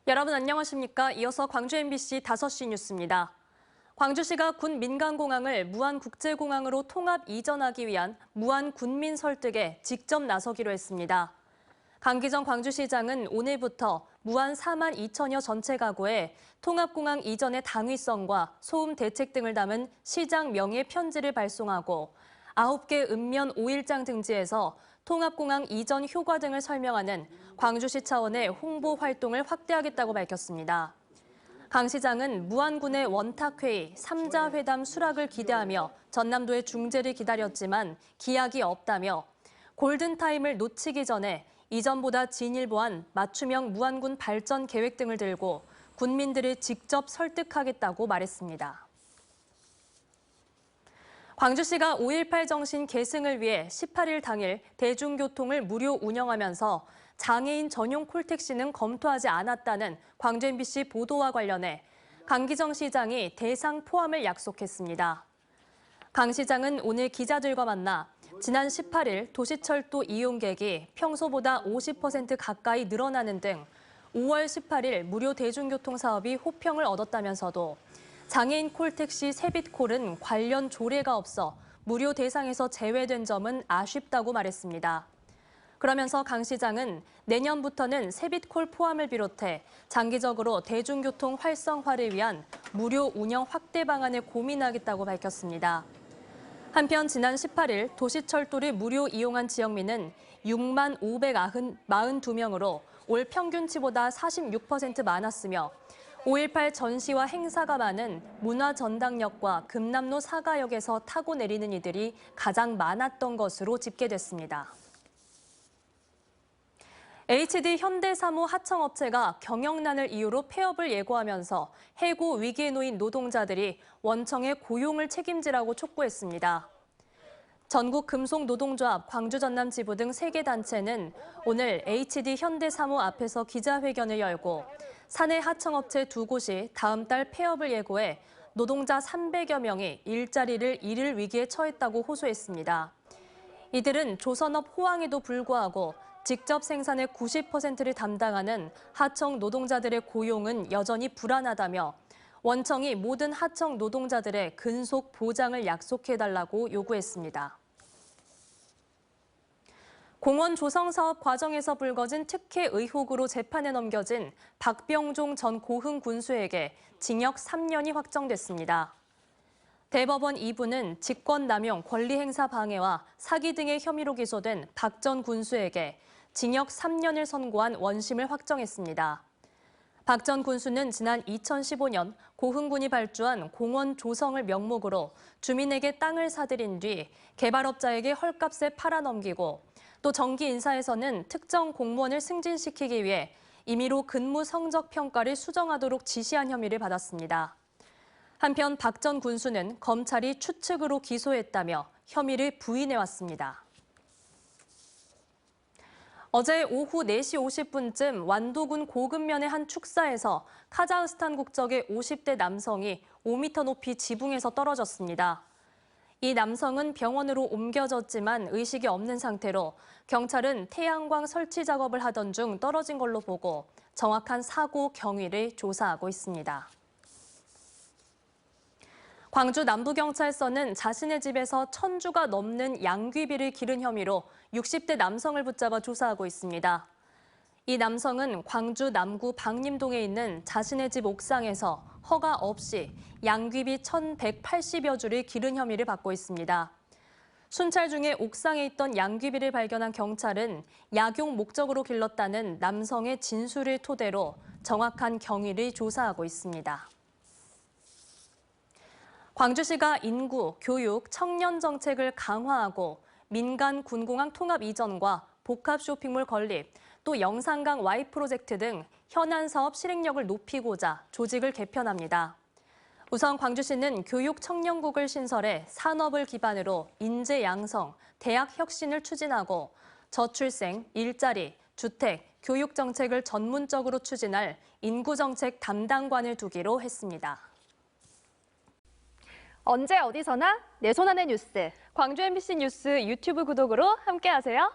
여러분 안녕하십니까? 이어서 광주 MBC 5시 뉴스입니다. 광주시가 군 민간공항을 무안국제공항으로 통합 이전하기 위한 무안군민 설득에 직접 나서기로 했습니다. 강기정 광주시장은 오늘부터 무안 4만 2천여 전체 가구에 통합공항 이전의 당위성과 소음 대책 등을 담은 시장 명예 편지를 발송하고 9개 읍면 5일장 등지에서 통합공항 이전 효과 등을 설명하는 광주시 차원의 홍보 활동을 확대하겠다고 밝혔습니다. 강 시장은 무안군의 원탁회의, 3자 회담 수락을 기대하며 전남도의 중재를 기다렸지만 기약이 없다며 골든타임을 놓치기 전에 이전보다 진일보한 맞춤형 무안군 발전 계획 등을 들고 군민들을 직접 설득하겠다고 말했습니다. 광주시가 5.18 정신 계승을 위해 18일 당일 대중교통을 무료 운영하면서 장애인 전용 콜택시는 검토하지 않았다는 광주 MBC 보도와 관련해 강기정 시장이 대상 포함을 약속했습니다. 강 시장은 오늘 기자들과 만나 지난 18일 도시철도 이용객이 평소보다 50% 가까이 늘어나는 등 5월 18일 무료 대중교통 사업이 호평을 얻었다면서도 장애인 콜택시 세빛콜은 관련 조례가 없어 무료 대상에서 제외된 점은 아쉽다고 말했습니다. 그러면서 강 시장은 내년부터는 세빛콜 포함을 비롯해 장기적으로 대중교통 활성화를 위한 무료 운영 확대 방안을 고민하겠다고 밝혔습니다. 한편 지난 18일 도시철도를 무료 이용한 지역민은 6만 542명으로 올 평균치보다 46% 많았으며 5.18 전시와 행사가 많은 문화전당역과 금남로 사가역에서 타고 내리는 이들이 가장 많았던 것으로 집계됐습니다. HD 현대사무 하청업체가 경영난을 이유로 폐업을 예고하면서 해고 위기에 놓인 노동자들이 원청의 고용을 책임지라고 촉구했습니다. 전국금속노동조합, 광주전남지부 등 3개 단체는 오늘 HD 현대사무 앞에서 기자회견을 열고 사내 하청업체 2곳이 다음 달 폐업을 예고해 노동자 300여 명이 일자리를 잃을 위기에 처했다고 호소했습니다. 이들은 조선업 호황에도 불구하고 직접 생산의 90%를 담당하는 하청 노동자들의 고용은 여전히 불안하다며 원청이 모든 하청 노동자들의 근속 보장을 약속해달라고 요구했습니다. 공원 조성 사업 과정에서 불거진 특혜 의혹으로 재판에 넘겨진 박병종 전 고흥 군수에게 징역 3년이 확정됐습니다. 대법원 2부는 직권남용, 권리행사 방해와 사기 등의 혐의로 기소된 박 전 군수에게 징역 3년을 선고한 원심을 확정했습니다. 박 전 군수는 지난 2015년 고흥군이 발주한 공원 조성을 명목으로 주민에게 땅을 사들인 뒤 개발업자에게 헐값에 팔아넘기고 또 정기 인사에서는 특정 공무원을 승진시키기 위해 임의로 근무 성적 평가를 수정하도록 지시한 혐의를 받았습니다. 한편 박 전 군수는 검찰이 추측으로 기소했다며 혐의를 부인해왔습니다. 어제 오후 4시 50분쯤 완도군 고급면의 한 축사에서 카자흐스탄 국적의 50대 남성이 5m 높이 지붕에서 떨어졌습니다. 이 남성은 병원으로 옮겨졌지만 의식이 없는 상태로 경찰은 태양광 설치 작업을 하던 중 떨어진 걸로 보고 정확한 사고 경위를 조사하고 있습니다. 광주 남부경찰서는 자신의 집에서 1,000주가 넘는 양귀비를 기른 혐의로 60대 남성을 붙잡아 조사하고 있습니다. 이 남성은 광주 남구 방림동에 있는 자신의 집 옥상에서 허가 없이 양귀비 1,180여 주를 기른 혐의를 받고 있습니다. 순찰 중에 옥상에 있던 양귀비를 발견한 경찰은 약용 목적으로 길렀다는 남성의 진술을 토대로 정확한 경위를 조사하고 있습니다. 광주시가 인구, 교육, 청년 정책을 강화하고 민간 군공항 통합 이전과 복합 쇼핑몰 건립, 또 영산강 Y 프로젝트 등 현안 사업 실행력을 높이고자 조직을 개편합니다. 우선 광주시는 교육 청년국을 신설해 산업을 기반으로 인재 양성, 대학 혁신을 추진하고 저출생, 일자리, 주택, 교육 정책을 전문적으로 추진할 인구 정책 담당관을 두기로 했습니다. 언제 어디서나 내 손 안의 뉴스. 광주 MBC 뉴스 유튜브 구독으로 함께하세요.